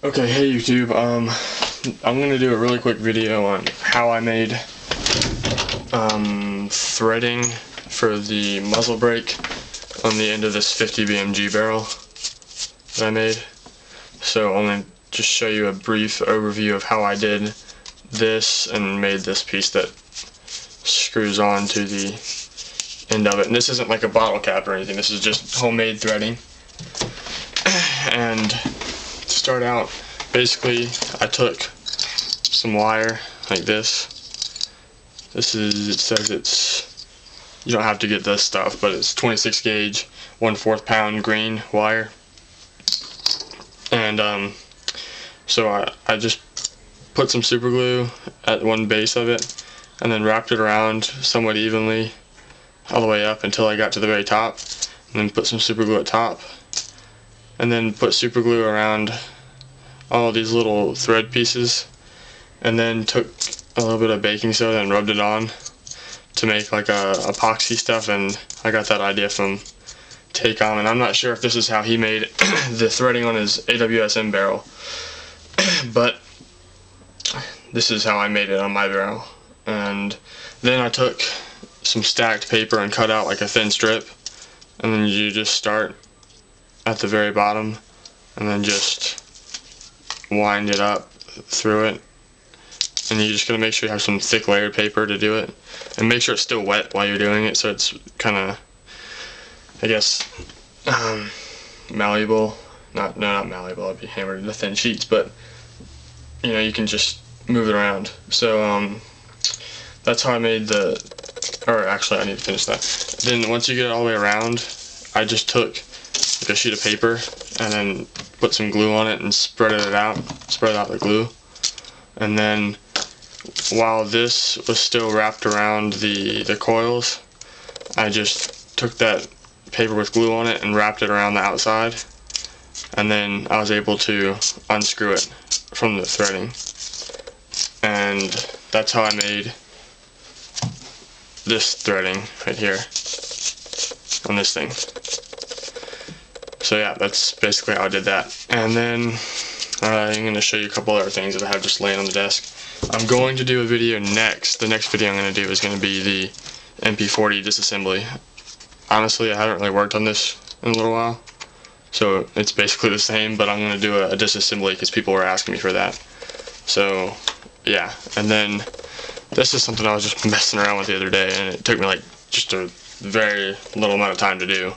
Okay, hey YouTube, I'm gonna do a really quick video on how I made threading for the muzzle brake on the end of this 50 BMG barrel that I made. So I'm gonna just show you a brief overview of how I did this and made this piece that screws on to the end of it. And this isn't like a bottle cap or anything, this is just homemade threading. And to start out, basically I took some wire like this. This is, it says it's, you don't have to get this stuff, but it's 26 gauge 1/4 pound green wire. And so I just put some super glue at one base of it and then wrapped it around somewhat evenly all the way up until I got to the very top, and then put some super glue at top, and then put super glue around all these little thread pieces, and then took a little bit of baking soda and rubbed it on to make like a epoxy stuff. And I got that idea from Tacom, and I'm not sure if this is how he made the threading on his AWSM barrel, but this is how I made it on my barrel. And then I took some stacked paper and cut out like a thin strip, and then you just start at the very bottom and then just wind it up through it, and you're just going to make sure you have some thick layered paper to do it, and make sure it's still wet while you're doing it, so it's kind of, I guess, malleable. Not malleable, I'd be hammered into thin sheets, but you know, you can just move it around. So that's how I made the, or actually I need to finish that. Then once you get it all the way around, I just took like a sheet of paper and then put some glue on it and spread out the glue. And then while this was still wrapped around the coils, I just took that paper with glue on it and wrapped it around the outside, and then I was able to unscrew it from the threading. And that's how I made this threading right here on this thing. So yeah, that's basically how I did that. And then I'm going to show you a couple other things that I have just laying on the desk. I'm going to do a video next. The next video I'm going to do is going to be the MP40 disassembly. Honestly, I haven't really worked on this in a little while, so it's basically the same, but I'm going to do a disassembly because people were asking me for that. So yeah, and then this is something I was just messing around with the other day, and it took me like just a very little amount of time to do.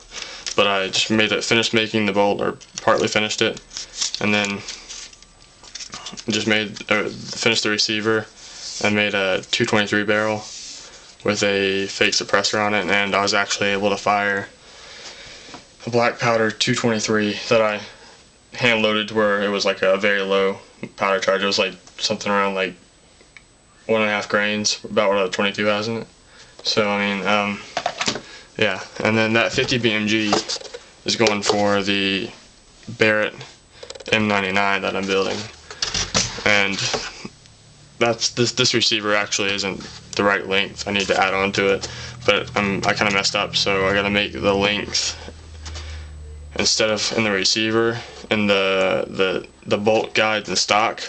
But I just finished making the bolt, or partly finished it, and then just finished the receiver and made a 223 barrel with a fake suppressor on it, and I was actually able to fire a black powder 223 that I hand loaded to where it was like a very low powder charge. It was like something around like 1.5 grains, about what a 22 has in it. So I mean, yeah, and then that 50 BMG is going for the Barrett M99 that I'm building, and that's this receiver actually isn't the right length. I need to add on to it, but I kind of messed up, so I got to make the length, instead of in the receiver, in the bolt guide and stock.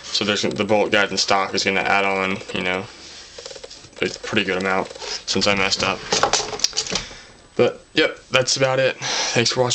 So the bolt guide and stock is going to add on, you know, a pretty good amount since I messed up. But yep, that's about it. Thanks for watching.